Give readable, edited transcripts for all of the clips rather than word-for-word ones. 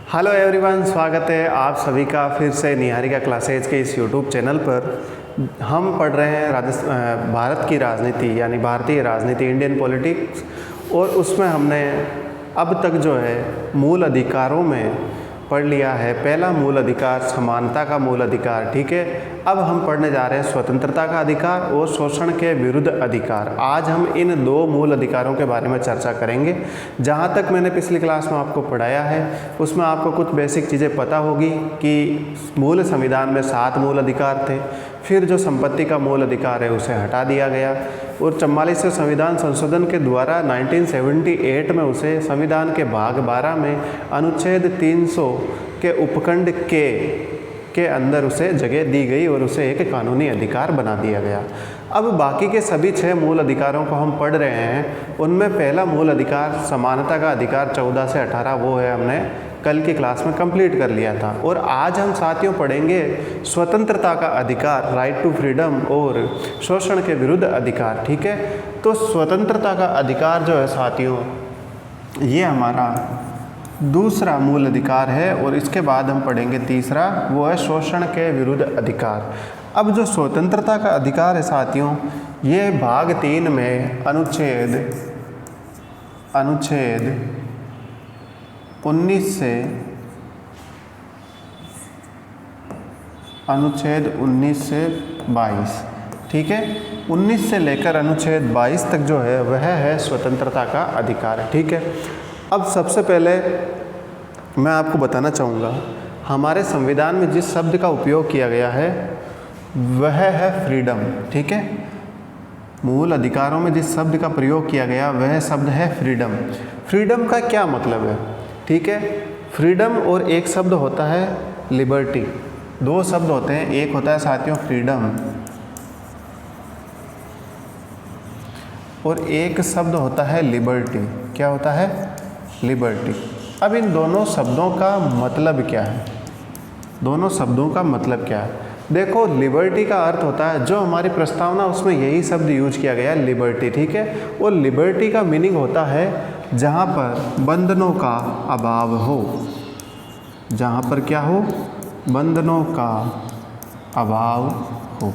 Hello everyone, स्वागत है आप सभी का फिर से निहारिका क्लासेज के इस यूट्यूब चैनल पर। हम पढ़ रहे हैं भारत की राजनीति यानी भारतीय राजनीति, इंडियन पॉलिटिक्स, और उसमें हमने अब तक जो है मूल अधिकारों में पढ़ लिया है। पहला मूल अधिकार समानता का मूल अधिकार, ठीक है। अब हम पढ़ने जा रहे हैं स्वतंत्रता का अधिकार और शोषण के विरुद्ध अधिकार। आज हम इन दो मूल अधिकारों के बारे में चर्चा करेंगे। जहाँ तक मैंने पिछली क्लास में आपको पढ़ाया है उसमें आपको कुछ बेसिक चीज़ें पता होगी कि मूल संविधान में 7 मूल अधिकार थे, फिर जो संपत्ति का मूल अधिकार है उसे हटा दिया गया और 44वें संविधान संशोधन के द्वारा 1978 में उसे संविधान के भाग 12 में अनुच्छेद 300 के उपखंड के अंदर उसे जगह दी गई और उसे एक कानूनी अधिकार बना दिया गया। अब बाकी के सभी 6 मूल अधिकारों को हम पढ़ रहे हैं। उनमें पहला मूल अधिकार समानता का अधिकार 14 से 18, वो है हमने कल की क्लास में कंप्लीट कर लिया था। और आज हम साथियों पढ़ेंगे स्वतंत्रता का अधिकार, राइट टू फ्रीडम, और शोषण के विरुद्ध अधिकार, ठीक है। तो स्वतंत्रता का अधिकार जो है साथियों, ये हमारा दूसरा मूल अधिकार है और इसके बाद हम पढ़ेंगे तीसरा, वो है शोषण के विरुद्ध अधिकार। अब जो स्वतंत्रता का अधिकार है साथियों, ये भाग 3 में अनुच्छेद 19 से अनुच्छेद 19 से 22, ठीक है। 19 से लेकर अनुच्छेद 22 तक जो है वह है स्वतंत्रता का अधिकार, ठीक है। अब सबसे पहले मैं आपको बताना चाहूँगा, हमारे संविधान में जिस शब्द का उपयोग किया गया है वह है फ्रीडम, ठीक है। मूल अधिकारों में जिस शब्द का प्रयोग किया गया वह शब्द है फ्रीडम। फ्रीडम का क्या मतलब है, ठीक है। फ्रीडम और एक शब्द होता है लिबर्टी, 2 शब्द होते हैं। एक होता है साथियों फ्रीडम और एक शब्द होता है लिबर्टी। क्या होता है? लिबर्टी। अब इन दोनों शब्दों का मतलब क्या है? दोनों शब्दों का मतलब क्या है? देखो, लिबर्टी का अर्थ होता है, जो हमारी प्रस्तावना उसमें यही शब्द यूज किया गया है, लिबर्टी, ठीक है। और लिबर्टी का मीनिंग होता है जहाँ पर बंधनों का अभाव हो। जहाँ पर क्या हो? बंधनों का अभाव हो,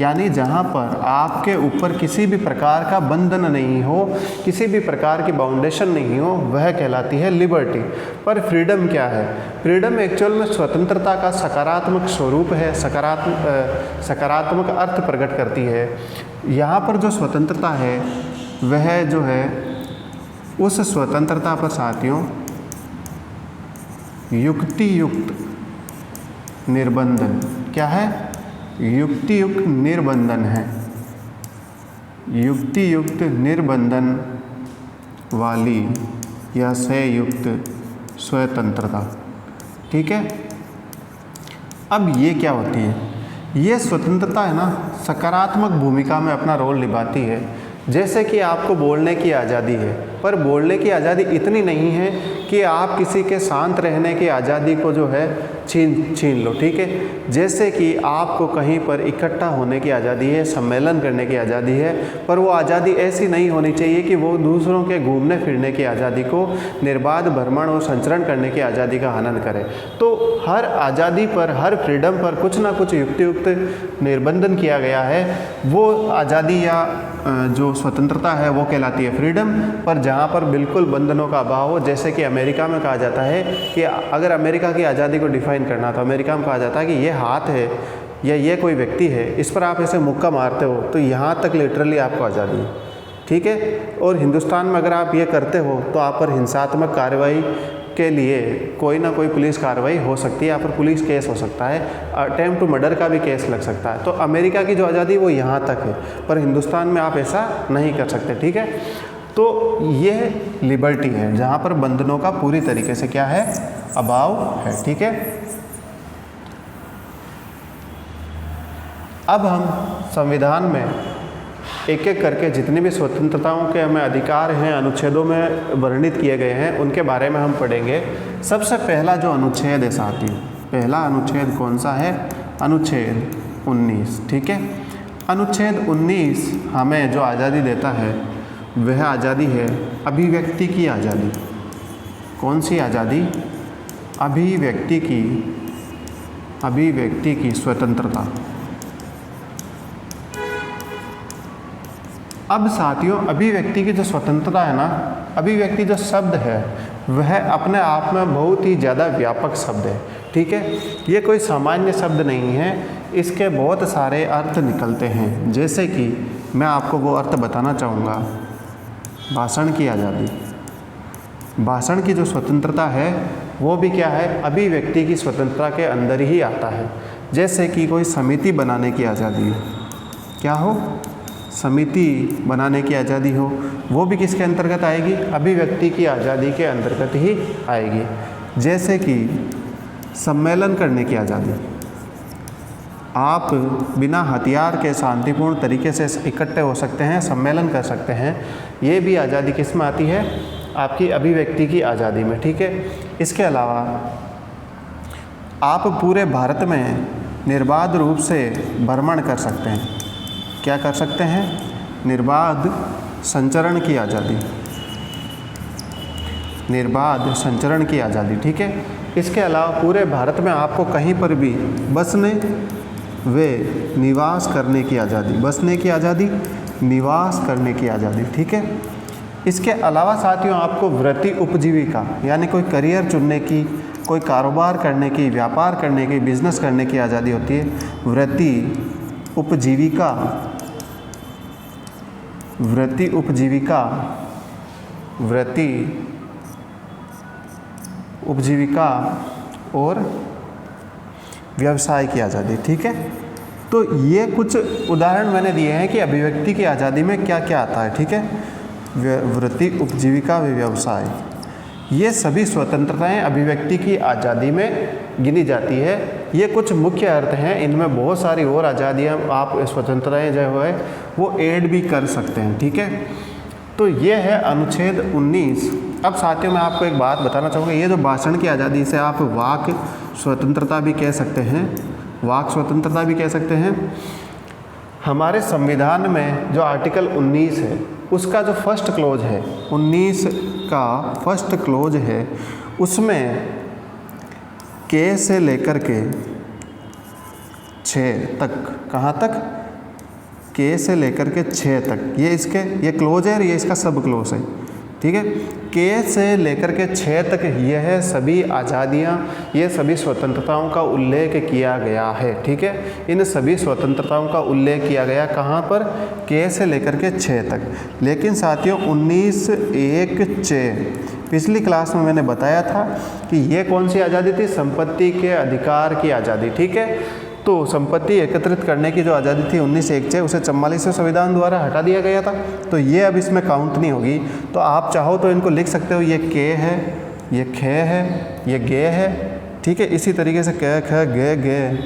यानी जहाँ पर आपके ऊपर किसी भी प्रकार का बंधन नहीं हो, किसी भी प्रकार की बाउंडेशन नहीं हो, वह कहलाती है लिबर्टी। पर फ्रीडम क्या है? फ्रीडम एक्चुअल में स्वतंत्रता का सकारात्मक स्वरूप है, सकारात्मक अर्थ प्रकट करती है। यहाँ पर जो स्वतंत्रता है वह जो है उस स्वतंत्रता पर साथियों युक्तियुक्त निर्बंधन, क्या है? युक्तियुक्त निर्बंधन है, युक्तियुक्त निर्बंधन वाली या संयुक्त स्वतंत्रता, ठीक है। अब ये क्या होती है? ये स्वतंत्रता है ना, सकारात्मक भूमिका में अपना रोल निभाती है। जैसे कि आपको बोलने की आज़ादी है, पर बोलने की आज़ादी इतनी नहीं है कि आप किसी के शांत रहने की आज़ादी को जो है छीन लो, ठीक है। जैसे कि आपको कहीं पर इकट्ठा होने की आज़ादी है, सम्मेलन करने की आज़ादी है, पर वो आज़ादी ऐसी नहीं होनी चाहिए कि वो दूसरों के घूमने फिरने की आज़ादी को, निर्बाध भ्रमण और संचरण करने की आज़ादी का हनन करे। तो हर आज़ादी पर, हर फ्रीडम पर कुछ ना कुछ युक्तियुक्त निर्बंधन किया गया है। वो आज़ादी या जो स्वतंत्रता है वो कहलाती है फ्रीडम। पर जहाँ पर बिल्कुल बंधनों का अभाव हो, जैसे कि अमेरिका में कहा जाता है कि अगर अमेरिका की आज़ादी को डिफाइन करना तो अमेरिका में कहा जाता है कि ये हाथ है या ये कोई व्यक्ति है, इस पर आप ऐसे मुक्का मारते हो तो यहाँ तक लिटरली आपको आज़ादी है, ठीक है। और हिंदुस्तान में अगर आप ये करते हो तो आप पर हिंसात्मक कार्रवाई के लिए कोई ना कोई पुलिस कार्रवाई हो सकती है, या पर पुलिस केस हो सकता है, अटेम्प्ट टू मर्डर का भी केस लग सकता है। तो अमेरिका की जो आज़ादी वो यहाँ तक है, पर हिंदुस्तान में आप ऐसा नहीं कर सकते, ठीक है। तो यह लिबर्टी है जहाँ पर बंधनों का पूरी तरीके से क्या है? अभाव है, ठीक है। अब हम संविधान में एक एक करके जितनी भी स्वतंत्रताओं के हमें अधिकार हैं, अनुच्छेदों में वर्णित किए गए हैं, उनके बारे में हम पढ़ेंगे। सबसे पहला जो अनुच्छेद है साथियों, पहला अनुच्छेद कौन सा है? अनुच्छेद 19, ठीक है। अनुच्छेद 19 हमें जो आज़ादी देता है वह आज़ादी है अभिव्यक्ति की आज़ादी। कौन सी आज़ादी? अभिव्यक्ति की स्वतंत्रता। अब साथियों, अभिव्यक्ति की जो स्वतंत्रता है ना, अभिव्यक्ति जो शब्द है वह अपने आप में बहुत ही ज़्यादा व्यापक शब्द है, ठीक है। ये कोई सामान्य शब्द नहीं है, इसके बहुत सारे अर्थ निकलते हैं। जैसे कि मैं आपको वो अर्थ बताना चाहूँगा। भाषण की आज़ादी, भाषण की जो स्वतंत्रता है वो भी क्या है, अभिव्यक्ति की स्वतंत्रता के अंदर ही आता है। जैसे कि कोई समिति बनाने की आज़ादी हो, क्या हो, समिति बनाने की आज़ादी हो, वो भी किसके अंतर्गत आएगी, अभिव्यक्ति की आज़ादी के अंतर्गत ही आएगी। जैसे कि सम्मेलन करने की आज़ादी, आप बिना हथियार के शांतिपूर्ण तरीके से इकट्ठे हो सकते हैं, सम्मेलन कर सकते हैं, ये भी आज़ादी किस में आती है, आपकी अभिव्यक्ति की आज़ादी में, ठीक है। इसके अलावा आप पूरे भारत में निर्बाध रूप से भ्रमण कर सकते हैं, क्या कर सकते हैं, निर्बाध संचरण की आज़ादी, निर्बाध संचरण की आज़ादी, ठीक है। इसके अलावा पूरे भारत में आपको कहीं पर भी बसने व निवास करने की आज़ादी, बसने की आज़ादी, निवास करने की आज़ादी, ठीक है। इसके अलावा साथियों आपको वृत्ति उपजीविका यानी कोई करियर चुनने की, कोई कारोबार करने की, व्यापार करने की, बिजनेस करने की आज़ादी होती है। वृत्ति उपजीविका, वृत्ति उपजीविका, वृत्ति उपजीविका और व्यवसाय की आज़ादी, ठीक है। तो ये कुछ उदाहरण मैंने दिए हैं कि अभिव्यक्ति की आज़ादी में क्या क्या आता है, ठीक है। वृत्ति उपजीविका व व्यवसाय, ये सभी स्वतंत्रताएं अभिव्यक्ति की आज़ादी में गिनी जाती है। ये कुछ मुख्य अर्थ हैं, इनमें बहुत सारी और आज़ादियाँ, आप स्वतंत्रताएं जो है वो ऐड भी कर सकते हैं, ठीक है। तो ये है अनुच्छेद 19। अब साथियों मैं आपको एक बात बताना चाहूँगा, ये जो भाषण की आज़ादी, इसे आप वाक स्वतंत्रता भी कह सकते हैं, वाक स्वतंत्रता भी कह सकते हैं। हमारे संविधान में जो आर्टिकल 19 है उसका जो फर्स्ट क्लोज है, 19 का फर्स्ट क्लोज है, उसमें के से लेकर के 6 तक, कहाँ तक, के से लेकर के 6 तक, ये क्लोज है, ये इसका सब क्लोज है, ठीक है। के से लेकर के 6 तक यह सभी आज़ादियाँ, ये सभी स्वतंत्रताओं का उल्लेख किया गया है, ठीक है। इन सभी स्वतंत्रताओं का उल्लेख किया गया कहाँ पर, के से लेकर के 6 तक। लेकिन साथियों 19(1)(च), पिछली क्लास में मैंने बताया था कि ये कौन सी आज़ादी थी, संपत्ति के अधिकार की आज़ादी, ठीक है। तो संपत्ति एकत्रित करने की जो आज़ादी थी 19(1)(च), उसे 44वें संविधान द्वारा हटा दिया गया था, तो ये अब इसमें काउंट नहीं होगी। तो आप चाहो तो इनको लिख सकते हो, ये के है, ये खे है, ये गे है, ठीक है। इसी तरीके से क ख गे गे,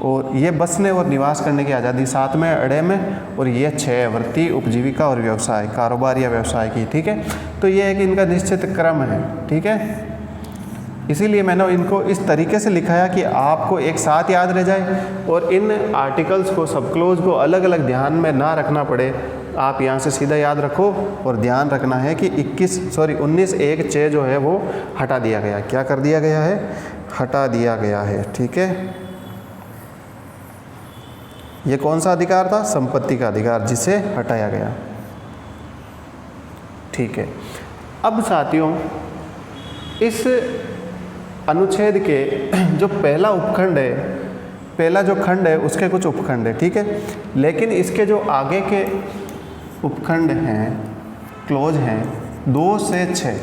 और ये बसने और निवास करने की आज़ादी 7 में अड़े में, और ये 6 वृत्ति उपजीविका और व्यवसाय, कारोबार या व्यवसाय की, ठीक है। तो ये एक इनका निश्चित क्रम है, ठीक है। इसीलिए मैंने इनको इस तरीके से लिखा है कि आपको एक साथ याद रह जाए और इन आर्टिकल्स को, सब क्लोज को अलग अलग ध्यान में ना रखना पड़े। आप यहाँ से सीधा याद रखो और ध्यान रखना है कि 19(1)(च) जो है वो हटा दिया गया, क्या कर दिया गया है, हटा दिया गया है, ठीक है। ये कौन सा अधिकार था, संपत्ति का अधिकार, जिसे हटाया गया, ठीक है। अब साथियों इस अनुच्छेद के जो पहला उपखंड है, पहला जो खंड है उसके कुछ उपखंड है, ठीक है। लेकिन इसके जो आगे के उपखंड हैं, क्लोज हैं 2 से 6,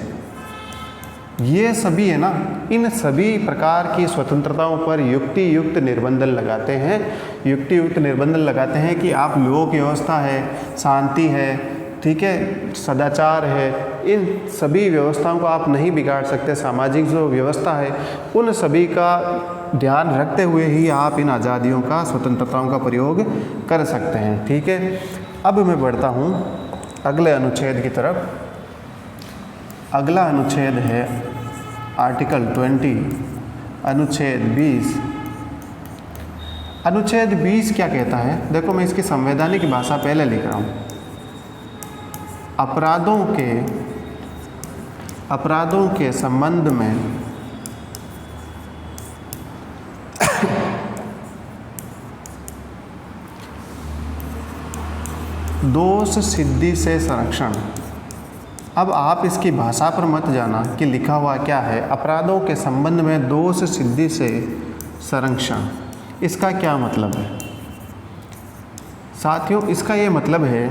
ये सभी है ना, इन सभी प्रकार की स्वतंत्रताओं पर युक्ति युक्त निर्बंधन लगाते हैं, युक्ति युक्त निर्बंधन लगाते हैं कि आप लोक व्यवस्था है, शांति है, ठीक है, सदाचार है, इन सभी व्यवस्थाओं को आप नहीं बिगाड़ सकते। सामाजिक जो व्यवस्था है उन सभी का ध्यान रखते हुए ही आप इन आज़ादियों का, स्वतंत्रताओं का प्रयोग कर सकते हैं, ठीक है। अब मैं बढ़ता हूँ अगले अनुच्छेद की तरफ। अगला अनुच्छेद है आर्टिकल 20, अनुच्छेद 20। अनुच्छेद 20 क्या कहता है, देखो मैं इसकी संवैधानिक भाषा पहले लिख रहा हूँ। अपराधों के संबंध में दोष सिद्धि से संरक्षण। अब आप इसकी भाषा पर मत जाना कि लिखा हुआ क्या है। अपराधों के संबंध में दोष सिद्धि से संरक्षण, इसका क्या मतलब है साथियों? इसका ये मतलब है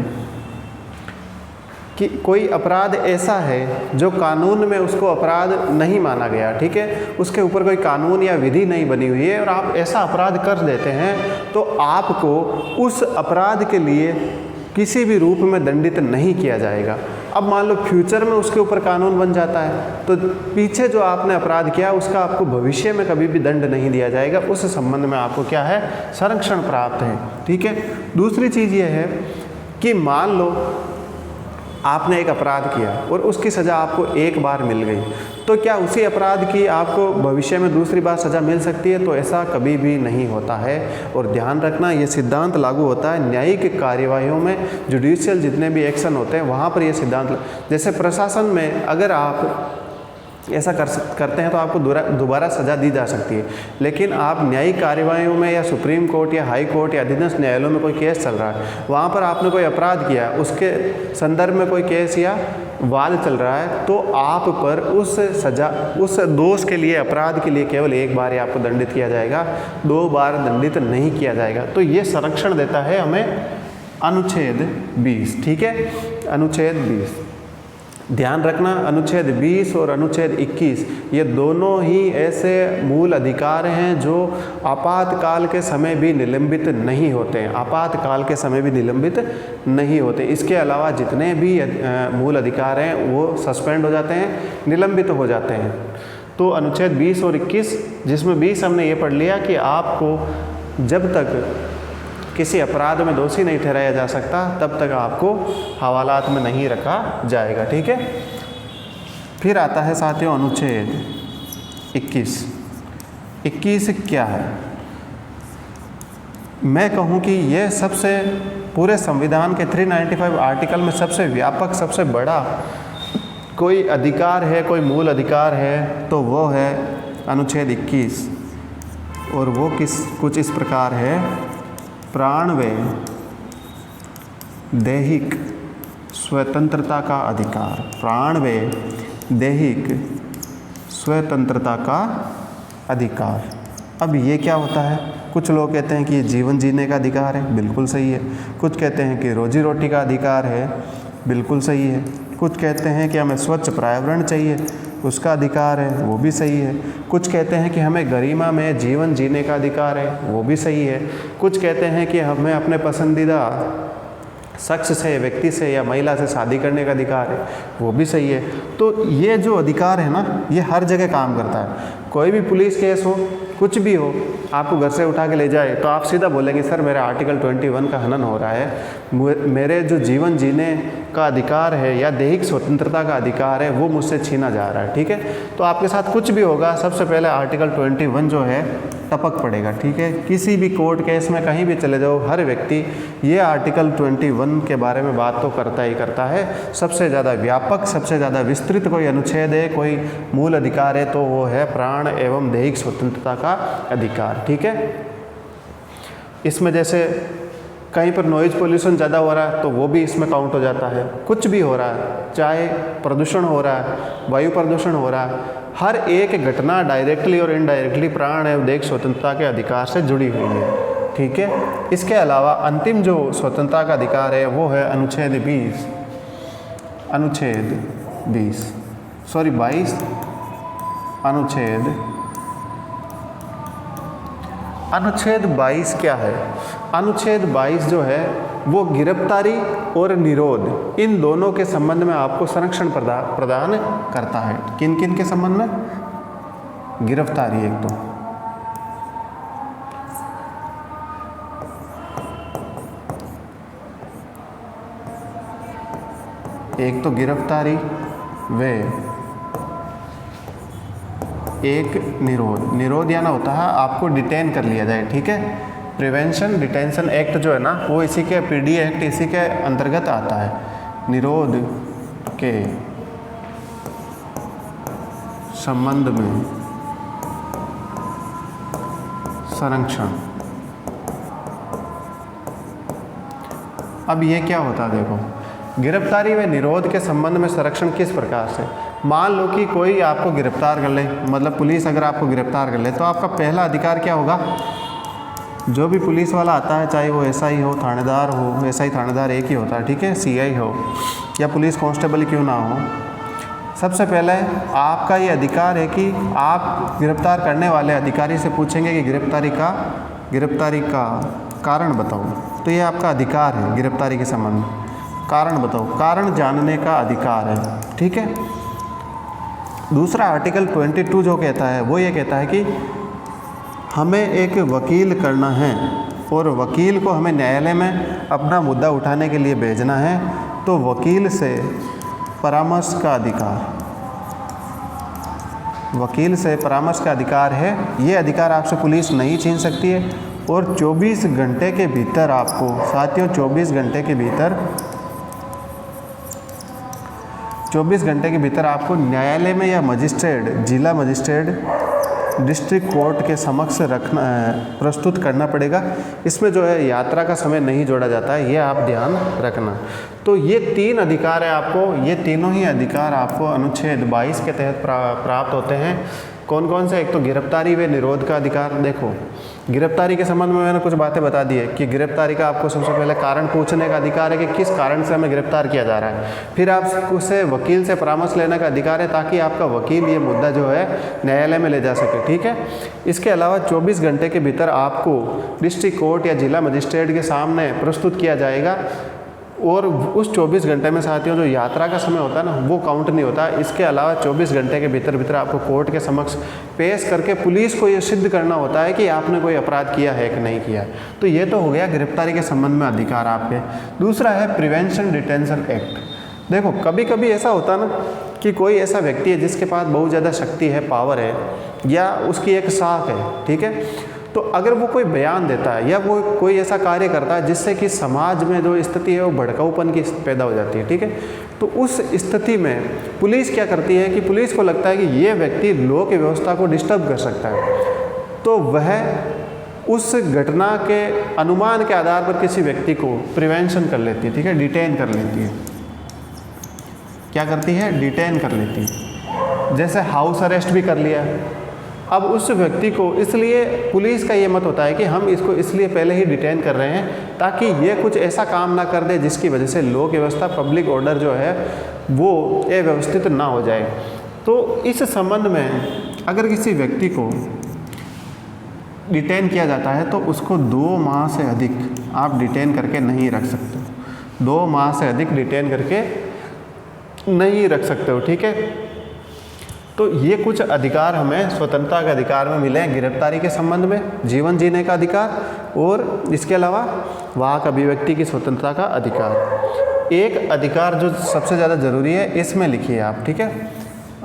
कि कोई अपराध ऐसा है जो कानून में उसको अपराध नहीं माना गया, ठीक है, उसके ऊपर कोई कानून या विधि नहीं बनी हुई है और आप ऐसा अपराध कर देते हैं तो आपको उस अपराध के लिए किसी भी रूप में दंडित नहीं किया जाएगा। अब मान लो फ्यूचर में उसके ऊपर कानून बन जाता है तो पीछे जो आपने अपराध किया उसका आपको भविष्य में कभी भी दंड नहीं दिया जाएगा। उस संबंध में आपको क्या है? संरक्षण प्राप्त है, ठीक है। दूसरी चीज़ ये है कि मान लो आपने एक अपराध किया और उसकी सज़ा आपको एक बार मिल गई, तो क्या उसी अपराध की आपको भविष्य में दूसरी बार सज़ा मिल सकती है? तो ऐसा कभी भी नहीं होता है। और ध्यान रखना, ये सिद्धांत लागू होता है न्यायिक कार्यवाहियों में, जुडिशियल जितने भी एक्शन होते हैं वहाँ पर ये सिद्धांत, जैसे प्रशासन में अगर आप ऐसा करते हैं तो आपको दोबारा सज़ा दी जा सकती है, लेकिन आप न्यायिक कार्यवाहियों में या सुप्रीम कोर्ट या हाई कोर्ट या अधीनस्थ न्यायालयों में कोई केस चल रहा है, वहाँ पर आपने कोई अपराध किया, उसके संदर्भ में कोई केस या वाद चल रहा है, तो आप पर उस सज़ा, उस दोष के लिए, अपराध के लिए केवल एक बार ही आपको दंडित किया जाएगा, 2 बार दंडित नहीं किया जाएगा। तो ये संरक्षण देता है हमें अनुच्छेद 20, ठीक है, अनुच्छेद 20। ध्यान रखना, अनुच्छेद 20 और अनुच्छेद 21 ये दोनों ही ऐसे मूल अधिकार हैं जो आपातकाल के समय भी निलंबित नहीं होते हैं, आपातकाल के समय भी निलंबित नहीं होते। इसके अलावा जितने भी मूल अधिकार हैं वो सस्पेंड हो जाते हैं, निलंबित हो जाते हैं। तो अनुच्छेद 20 और 21, जिसमें 20 हमने ये पढ़ लिया कि आपको जब तक किसी अपराध में दोषी नहीं ठहराया जा सकता तब तक आपको हवालात में नहीं रखा जाएगा, ठीक है। फिर आता है साथियों अनुच्छेद 21। 21 क्या है? मैं कहूँ कि यह सबसे पूरे संविधान के 395 आर्टिकल में सबसे व्यापक, सबसे बड़ा कोई अधिकार है, कोई मूल अधिकार है तो वो है अनुच्छेद 21, और वो कुछ इस प्रकार है: प्राण व दैहिक स्वतंत्रता का अधिकार। प्राण व दैहिक स्वतंत्रता का अधिकार। अब ये क्या होता है? कुछ लोग कहते हैं कि ये जीवन जीने का अधिकार है, बिल्कुल सही है। कुछ कहते हैं कि रोजी रोटी का अधिकार है, बिल्कुल सही है। कुछ कहते हैं कि हमें स्वच्छ पर्यावरण चाहिए, उसका अधिकार है, वो भी सही है। कुछ कहते हैं कि हमें गरिमा में जीवन जीने का अधिकार है, वो भी सही है। कुछ कहते हैं कि हमें अपने पसंदीदा शख्स से, व्यक्ति से या महिला से शादी करने का अधिकार है, वो भी सही है। तो ये जो अधिकार है ना, ये हर जगह काम करता है। कोई भी पुलिस केस हो, कुछ भी हो, आपको घर से उठा के ले जाए तो आप सीधा बोलेंगे सर मेरा आर्टिकल 21 का हनन हो रहा है, मेरे जो जीवन जीने का अधिकार है या दैहिक स्वतंत्रता का अधिकार है वो मुझसे छीना जा रहा है, ठीक है। तो आपके साथ कुछ भी होगा, सबसे पहले आर्टिकल 21 जो है टपक पड़ेगा, ठीक है। किसी भी कोर्ट केस में कहीं भी चले जाओ, हर व्यक्ति ये आर्टिकल 21 के बारे में बात तो करता ही करता है। सबसे ज़्यादा व्यापक, सबसे ज़्यादा विस्तृत कोई अनुच्छेद है, कोई मूल अधिकार है तो वो है प्राण एवं दैहिक स्वतंत्रता का अधिकार, ठीक है। इसमें जैसे कहीं पर नॉइज़ पोल्यूशन ज़्यादा हो रहा है तो वो भी इसमें काउंट हो जाता है। कुछ भी हो रहा है, चाहे प्रदूषण हो रहा है, वायु प्रदूषण हो रहा है, हर एक घटना डायरेक्टली और इनडायरेक्टली प्राण एवं दैहिक स्वतंत्रता के अधिकार से जुड़ी हुई है, ठीक है। इसके अलावा अंतिम जो स्वतंत्रता का अधिकार है वो है अनुच्छेद 22 अनुच्छेद 22 क्या है? अनुच्छेद 22 जो है वो गिरफ्तारी और निरोध, इन दोनों के संबंध में आपको संरक्षण प्रदान करता है। किन किन के संबंध में? गिरफ्तारी एक तो गिरफ्तारी व एक निरोध याना होता है आपको डिटेन कर लिया जाए, ठीक है। प्रिवेंशन डिटेंशन एक्ट जो है ना वो इसी के, पीडी एक्ट इसी के अंतर्गत आता है। निरोध के संबंध में संरक्षण। अब ये क्या होता है देखो, गिरफ्तारी व निरोध के संबंध में संरक्षण किस प्रकार से। मान लो कि कोई आपको गिरफ्तार कर ले, मतलब पुलिस अगर आपको गिरफ्तार कर ले, तो आपका पहला अधिकार क्या होगा, जो भी पुलिस वाला आता है, चाहे वो एसआई हो, थानेदार हो, एसआई थानेदार एक ही होता है, ठीक है, सीआई हो या पुलिस कांस्टेबल क्यों ना हो, सबसे पहले आपका ये अधिकार है कि आप गिरफ्तार करने वाले अधिकारी से पूछेंगे कि गिरफ्तारी का कारण बताओ। तो ये आपका अधिकार है गिरफ्तारी के संबंध में, कारण बताओ, कारण जानने का अधिकार है, ठीक है। दूसरा आर्टिकल 22 जो कहता है वो ये कहता है कि हमें एक वकील करना है और वकील को हमें न्यायालय में अपना मुद्दा उठाने के लिए भेजना है, तो वकील से परामर्श का अधिकार, वकील से परामर्श का अधिकार है। ये अधिकार आपसे पुलिस नहीं छीन सकती है और 24 घंटे के भीतर आपको, साथियों 24 घंटे के भीतर आपको न्यायालय में या मजिस्ट्रेट, जिला मजिस्ट्रेट, डिस्ट्रिक्ट कोर्ट के समक्ष प्रस्तुत करना पड़ेगा। इसमें जो है यात्रा का समय नहीं जोड़ा जाता है, ये आप ध्यान रखना। तो ये 3 अधिकार है आपको, ये तीनों ही अधिकार आपको अनुच्छेद 22 के तहत प्राप्त होते हैं। कौन कौन से, एक तो गिरफ्तारी व निरोध का अधिकार। देखो गिरफ्तारी के संबंध में मैंने कुछ बातें बता दी है कि गिरफ्तारी का आपको सबसे पहले कारण पूछने का अधिकार है कि किस कारण से हमें गिरफ्तार किया जा रहा है। फिर आप उससे वकील से परामर्श लेने का अधिकार है ताकि आपका वकील ये मुद्दा जो है न्यायालय में ले जा सके, ठीक है। इसके अलावा 24 घंटे के भीतर आपको डिस्ट्रिक्ट कोर्ट या जिला मजिस्ट्रेट के सामने प्रस्तुत किया जाएगा और उस 24 घंटे में साथियों जो यात्रा का समय होता है ना, वो काउंट नहीं होता। इसके अलावा 24 घंटे के भीतर आपको कोर्ट के समक्ष पेश करके पुलिस को ये सिद्ध करना होता है कि आपने कोई अपराध किया है कि नहीं किया। तो ये तो हो गया गिरफ्तारी के संबंध में अधिकार आपके। दूसरा है प्रिवेंशन डिटेंशन एक्ट। देखो कभी कभी ऐसा होता है ना कि कोई ऐसा व्यक्ति है जिसके पास बहुत ज़्यादा शक्ति है, पावर है, या उसकी एक साख है, ठीक है। तो अगर वो कोई बयान देता है या वो कोई ऐसा कार्य करता है जिससे कि समाज में जो स्थिति है वो भड़काऊपन की पैदा हो जाती है, ठीक है। तो उस स्थिति में पुलिस क्या करती है कि पुलिस को लगता है कि ये व्यक्ति लॉ की व्यवस्था को डिस्टर्ब कर सकता है, तो वह उस घटना के अनुमान के आधार पर किसी व्यक्ति को प्रिवेंशन कर लेती है, ठीक है, डिटेन कर लेती है। क्या करती है? डिटेन कर लेती है। जैसे हाउस अरेस्ट भी कर लिया। अब उस व्यक्ति को, इसलिए पुलिस का ये मत होता है कि हम इसको इसलिए पहले ही डिटेन कर रहे हैं ताकि ये कुछ ऐसा काम ना कर दे जिसकी वजह से लॉ की व्यवस्था, पब्लिक ऑर्डर जो है वो अव्यवस्थित ना हो जाए। तो इस संबंध में अगर किसी व्यक्ति को डिटेन किया जाता है तो उसको 2 माह से अधिक आप डिटेन करके नहीं रख सकते। 2 माह से अधिक डिटेन करके नहीं रख सकते हो, ठीक है। तो ये कुछ अधिकार हमें स्वतंत्रता के अधिकार में मिले हैं गिरफ्तारी के संबंध में, जीवन जीने का अधिकार और इसके अलावा वाक अभिव्यक्ति की स्वतंत्रता का अधिकार। एक अधिकार जो सबसे ज़्यादा ज़रूरी है इसमें लिखिए आप, ठीक है।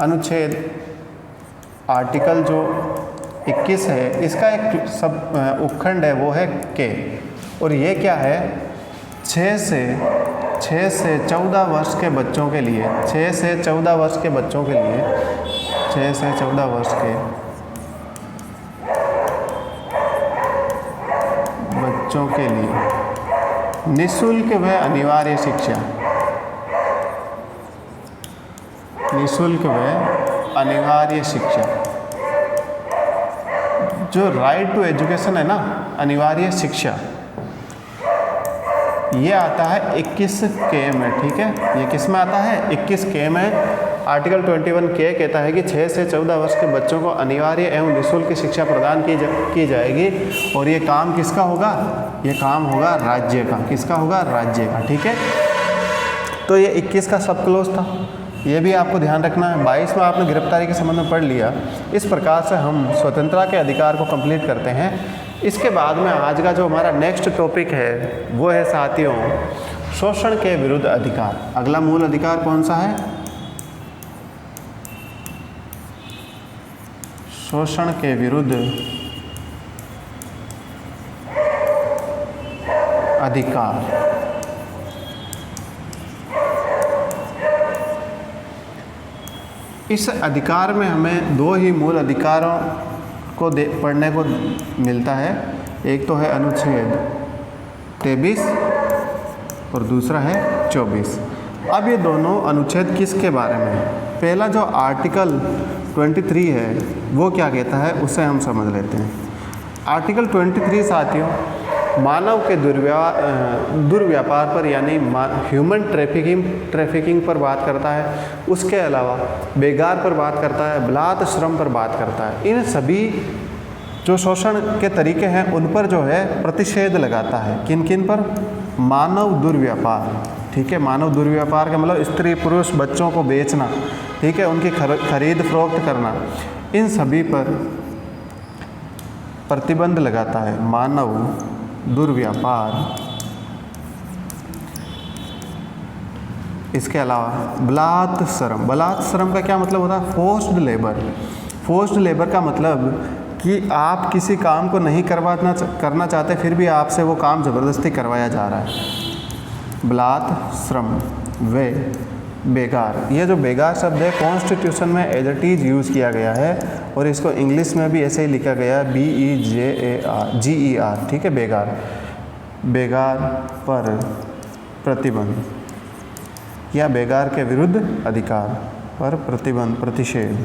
अनुच्छेद आर्टिकल जो 21 है, इसका एक सब उपखंड है वो है के, और ये क्या है, 6 से 14 वर्ष के बच्चों के लिए, 6 से 14 वर्ष के बच्चों के लिए, 6 से 14 वर्ष के बच्चों के लिए निःशुल्क व अनिवार्य शिक्षा, निःशुल्क व अनिवार्य शिक्षा। जो राइट टू एजुकेशन है ना, अनिवार्य शिक्षा, ये आता है 21 के में, ठीक है। ये किस में आता है? 21 के में। आर्टिकल 21 के कहता है कि 6 से 14 वर्ष के बच्चों को अनिवार्य एवं निःशुल्क शिक्षा प्रदान की जाएगी, और ये काम किसका होगा? ये काम होगा राज्य का। किसका होगा? राज्य का, ठीक है। तो ये 21 का सब क्लोज था, ये भी आपको ध्यान रखना है। 22 में आपने गिरफ्तारी के संबंध में पढ़ लिया। इस प्रकार से हम स्वतंत्रता के अधिकार को कंप्लीट करते हैं। इसके बाद में आज का जो हमारा नेक्स्ट टॉपिक है वो है साथियों शोषण के विरुद्ध अधिकार। अगला मूल अधिकार कौन सा है? शोषण के विरुद्ध अधिकार। इस अधिकार में हमें 2 ही मूल अधिकारों को पढ़ने को मिलता है। एक तो है अनुच्छेद 23 और दूसरा है 24। अब ये दोनों अनुच्छेद किसके बारे में है? पहला जो आर्टिकल 23 है वो क्या कहता है उसे हम समझ लेते हैं। आर्टिकल 23 साथियों मानव के दुर्व्यापार पर यानी ह्यूमन ट्रैफिकिंग पर बात करता है। उसके अलावा बेगार पर बात करता है, बलात् श्रम पर बात करता है। इन सभी जो शोषण के तरीके हैं उन पर जो है प्रतिषेध लगाता है। किन किन पर? मानव दुर्व्यापार, ठीक है। मानव दुर्व्यापार का मतलब स्त्री पुरुष बच्चों को बेचना, ठीक है, उनकी खरीद फरोख्त करना, इन सभी पर प्रतिबंध लगाता है। मानव दुर्व्यापार, इसके अलावा बलात् श्रम का क्या मतलब होता है? Forced labour. फोर्स्ड लेबर का मतलब कि आप किसी काम को नहीं करना चाहते फिर भी आपसे वो काम ज़बरदस्ती करवाया जा रहा है। बलात् श्रम व बेगार, ये जो बेगार शब्द है कॉन्स्टिट्यूशन में एज इट इज़ यूज़ किया गया है और इसको इंग्लिश में भी ऐसे ही लिखा गया है BEGAR, ठीक है। बेगार पर प्रतिबंध या बेगार के विरुद्ध अधिकार पर प्रतिषेध,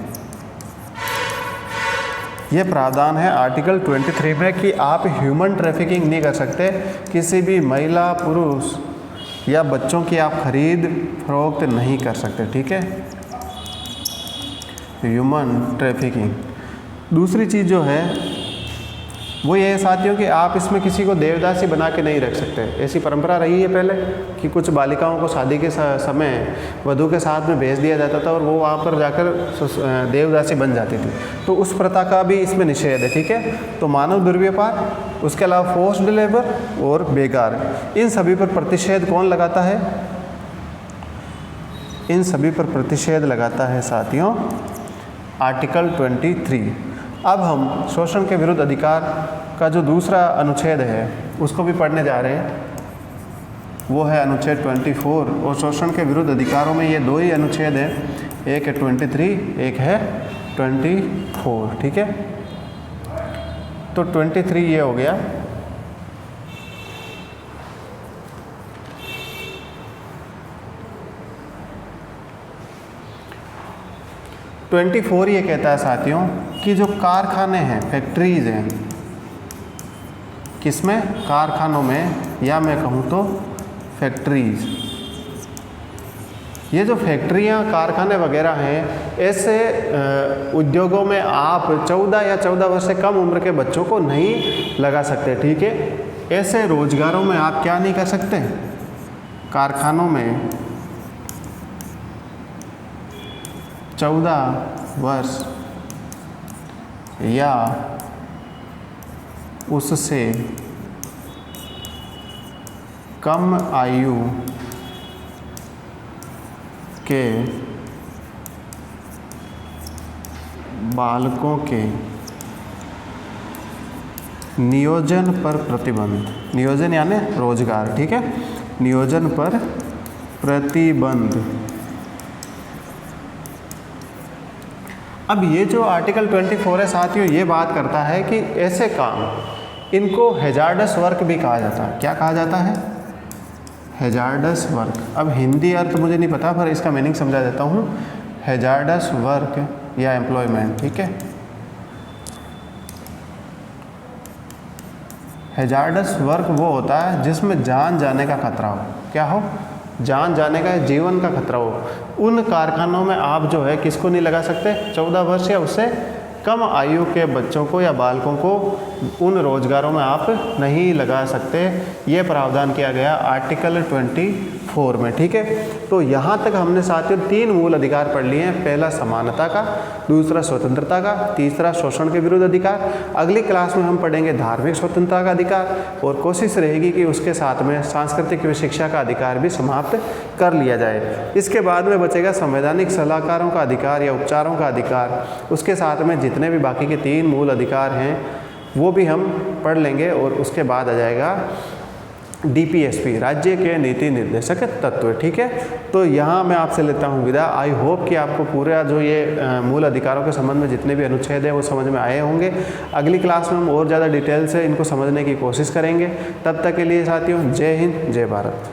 ये प्रावधान है आर्टिकल 23 में कि आप ह्यूमन ट्रैफिकिंग नहीं कर सकते। किसी भी महिला पुरुष या बच्चों की आप खरीद फरोख्त नहीं कर सकते, ठीक है। Human trafficking. दूसरी चीज़ जो है वो ये है साथियों कि आप इसमें किसी को देवदासी बना के नहीं रख सकते। ऐसी परंपरा रही है पहले कि कुछ बालिकाओं को शादी के समय वधू के साथ में भेज दिया जाता था और वो वहाँ पर जाकर देवदासी बन जाती थी। तो उस प्रथा का भी इसमें निषेध है, ठीक है। तो मानव दुर्व्यापार, उसके अलावा फोर्स्ड लेबर और बेगार, इन सभी पर प्रतिषेध कौन लगाता है? इन सभी पर प्रतिषेध लगाता है साथियों आर्टिकल 23। अब हम शोषण के विरुद्ध अधिकार का जो दूसरा अनुच्छेद है उसको भी पढ़ने जा रहे हैं, वो है अनुच्छेद 24। और शोषण के विरुद्ध अधिकारों में ये दो ही अनुच्छेद हैं, एक है 23, एक है 24, ठीक है। तो 23 ये हो गया। ट्वेंटी 24 ये कहता है साथियों कि जो कारखाने हैं, फैक्ट्रीज़ हैं, किसमें? कारखानों में, या मैं कहूँ तो फैक्ट्रीज़। ये जो फैक्ट्रियाँ कारखाने वगैरह हैं, ऐसे उद्योगों में आप 14 या 14 वर्ष से कम उम्र के बच्चों को नहीं लगा सकते, ठीक है। ऐसे रोजगारों में आप क्या नहीं कर सकते? कारखानों में 14 वर्ष या उससे कम आयु के बालकों के नियोजन पर प्रतिबंध। नियोजन यानी रोजगार, ठीक है। नियोजन पर प्रतिबंध। अब ये जो आर्टिकल 24 है साथियों, ये बात करता है कि ऐसे काम, इनको हैजार्डस वर्क भी कहा जाता है। क्या कहा जाता है? Hazards work. अब हिंदी अर्थ मुझे नहीं पता पर इसका मीनिंग समझा देता हूँ। हैजार्डस वर्क या एम्प्लॉयमेंट, ठीक है। हैजार्डस वर्क वो होता है जिसमें जान जाने का खतरा हो। क्या हो? जान जाने का, जीवन का खतरा हो। उन कारखानों में आप जो है किसको नहीं लगा सकते? 14 वर्ष या उससे कम आयु के बच्चों को या बालकों को उन रोजगारों में आप नहीं लगा सकते। ये प्रावधान किया गया आर्टिकल 24 में, ठीक है। तो यहाँ तक हमने साथियों 3 मूल अधिकार पढ़ लिए हैं। पहला समानता का, दूसरा स्वतंत्रता का, तीसरा शोषण के विरुद्ध अधिकार। अगली क्लास में हम पढ़ेंगे धार्मिक स्वतंत्रता का अधिकार और कोशिश रहेगी कि उसके साथ में सांस्कृतिक शिक्षा का अधिकार भी समाप्त कर लिया जाए। इसके बाद में बचेगा संवैधानिक सलाहकारों का अधिकार या उपचारों का अधिकार। उसके साथ में जितने भी बाकी के 3 मूल अधिकार हैं वो भी हम पढ़ लेंगे और उसके बाद आ जाएगा DPSP, राज्य के नीति निर्देशक तत्व, ठीक है। तो यहाँ मैं आपसे लेता हूँ विदा। आई होप कि आपको पूरा जो ये मूल अधिकारों के संबंध में जितने भी अनुच्छेद हैं वो समझ में आए होंगे। अगली क्लास में हम और ज़्यादा डिटेल से इनको समझने की कोशिश करेंगे। तब तक के लिए साथियों, जय हिंद, जय भारत।